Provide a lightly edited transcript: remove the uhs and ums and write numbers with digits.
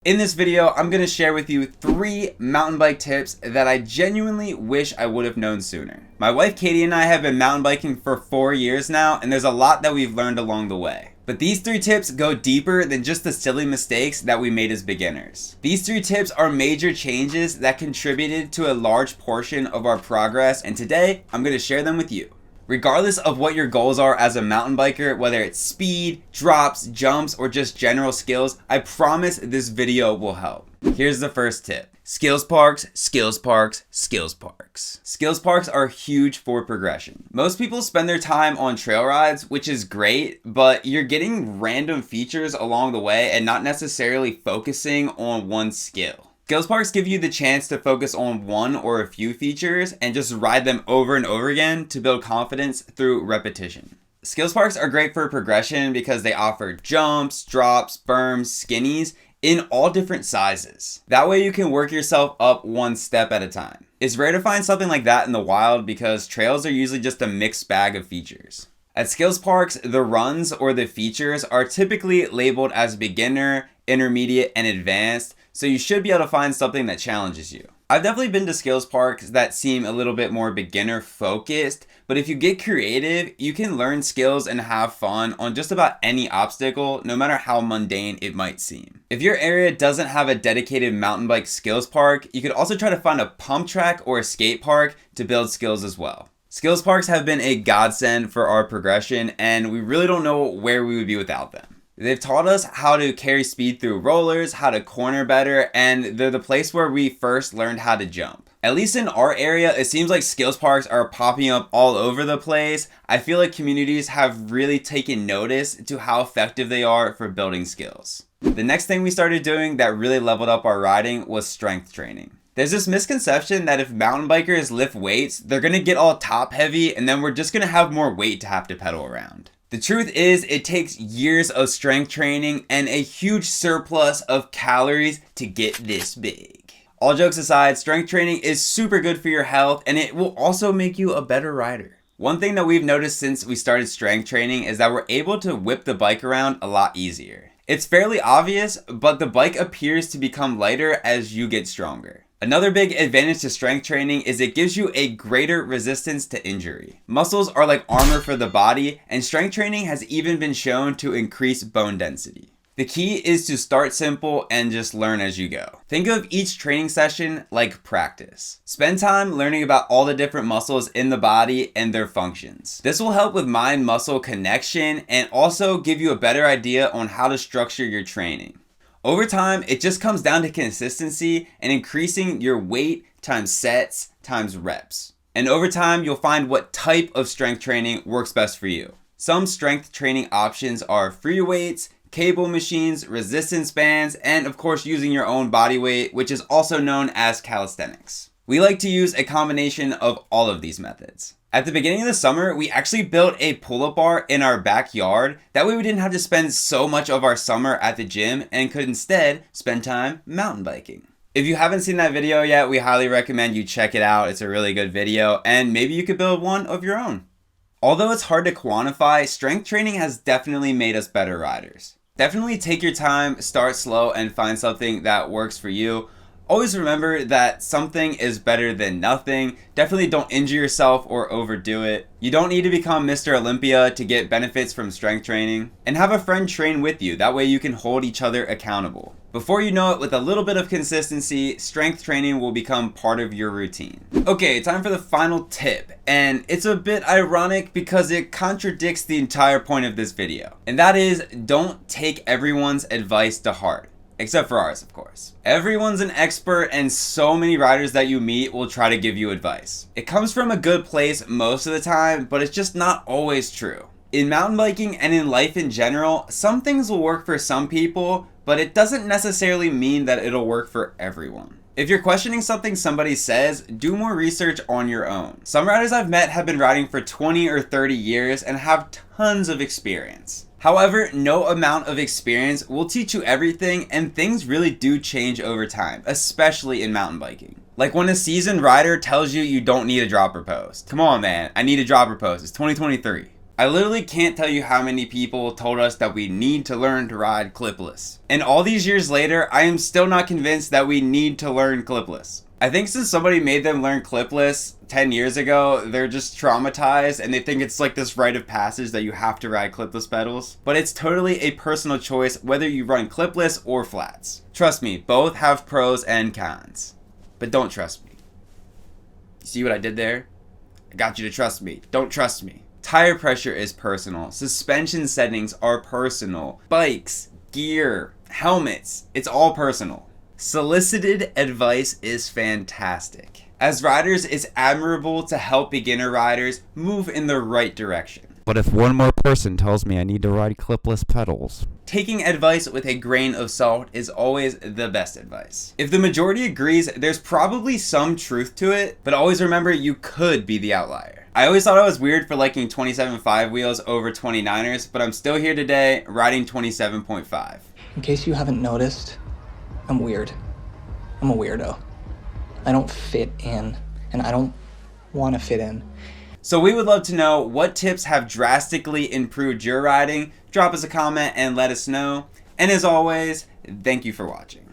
In this video, I'm going to share with you 3 mountain bike tips that I genuinely wish I would have known sooner. My wife Katie and I have been mountain biking for 4 years now, and there's a lot that we've learned along the way. But these 3 tips go deeper than just the silly mistakes that we made as beginners. These 3 tips are major changes that contributed to a large portion of our progress, and today I'm going to share them with you. Regardless of what your goals are as a mountain biker, whether it's speed, drops, jumps, or just general skills, I promise this video will help. Here's the first tip. Skills parks, skills parks, skills parks. Skills parks are huge for progression. Most people spend their time on trail rides, which is great, but you're getting random features along the way and not necessarily focusing on one skill. Skills parks give you the chance to focus on one or a few features and just ride them over and over again to build confidence through repetition. Skills parks are great for progression because they offer jumps, drops, berms, skinnies in all different sizes. That way you can work yourself up one step at a time. It's rare to find something like that in the wild because trails are usually just a mixed bag of features. At skills parks, the runs or the features are typically labeled as beginner, intermediate, and advanced, so you should be able to find something that challenges you. I've definitely been to skills parks that seem a little bit more beginner focused, but if you get creative, you can learn skills and have fun on just about any obstacle, no matter how mundane it might seem. If your area doesn't have a dedicated mountain bike skills park, you could also try to find a pump track or a skate park to build skills as well. Skills parks have been a godsend for our progression, and we really don't know where we would be without them. They've taught us how to carry speed through rollers, how to corner better, and they're the place where we first learned how to jump. At least in our area, it seems like skills parks are popping up all over the place. I feel like communities have really taken notice to how effective they are for building skills. The next thing we started doing that really leveled up our riding was strength training. There's this misconception that if mountain bikers lift weights, they're gonna get all top heavy and then we're just gonna have more weight to have to pedal around. The truth is, it takes years of strength training and a huge surplus of calories to get this big. All jokes aside, strength training is super good for your health and it will also make you a better rider. One thing that we've noticed since we started strength training is that we're able to whip the bike around a lot easier. It's fairly obvious, but the bike appears to become lighter as you get stronger. Another big advantage to strength training is it gives you a greater resistance to injury. Muscles are like armor for the body, and strength training has even been shown to increase bone density. The key is to start simple and just learn as you go. Think of each training session like practice. Spend time learning about all the different muscles in the body and their functions. This will help with mind-muscle connection and also give you a better idea on how to structure your training. Over time, it just comes down to consistency and increasing your weight times sets times reps. And over time, you'll find what type of strength training works best for you. Some strength training options are free weights, cable machines, resistance bands, and of course using your own body weight, which is also known as calisthenics. We like to use a combination of all of these methods. At the beginning of the summer, we actually built a pull-up bar in our backyard. That way we didn't have to spend so much of our summer at the gym and could instead spend time mountain biking. If you haven't seen that video yet, we highly recommend you check it out. It's a really good video and maybe you could build one of your own. Although it's hard to quantify, strength training has definitely made us better riders. Definitely take your time, start slow, and find something that works for you. Always remember that something is better than nothing. Definitely don't injure yourself or overdo it. You don't need to become Mr. Olympia to get benefits from strength training. And have a friend train with you. That way you can hold each other accountable. Before you know it, with a little bit of consistency, strength training will become part of your routine. Okay, time for the final tip. And it's a bit ironic because it contradicts the entire point of this video. And that is, don't take everyone's advice to heart. Except for ours, of course. Everyone's an expert and so many riders that you meet will try to give you advice. It comes from a good place most of the time, but it's just not always true. In mountain biking and in life in general, some things will work for some people, but it doesn't necessarily mean that it'll work for everyone. If you're questioning something somebody says, do more research on your own. Some riders I've met have been riding for 20 or 30 years and have tons of experience. However, no amount of experience will teach you everything, and things really do change over time, especially in mountain biking. Like when a seasoned rider tells you you don't need a dropper post. Come on, man, I need a dropper post. It's 2023. I literally can't tell you how many people told us that we need to learn to ride clipless. And all these years later, I am still not convinced that we need to learn clipless. I think since somebody made them learn clipless 10 years ago, they're just traumatized and they think it's like this rite of passage that you have to ride clipless pedals. But it's totally a personal choice whether you run clipless or flats. Trust me, both have pros and cons. But don't trust me. You see what I did there? I got you to trust me. Don't trust me. Tire pressure is personal. Suspension settings are personal. Bikes, gear, helmets, it's all personal. Solicited advice is fantastic. As riders, it's admirable to help beginner riders move in the right direction. But if one more person tells me I need to ride clipless pedals, taking advice with a grain of salt is always the best advice. If the majority agrees, there's probably some truth to it, but always remember you could be the outlier. I always thought I was weird for liking 27.5 wheels over 29ers, but I'm still here today riding 27.5. In case you haven't noticed, I'm weird. I'm a weirdo. I don't fit in, and I don't want to fit in. So we would love to know what tips have drastically improved your riding. Drop us a comment and let us know. And as always, thank you for watching.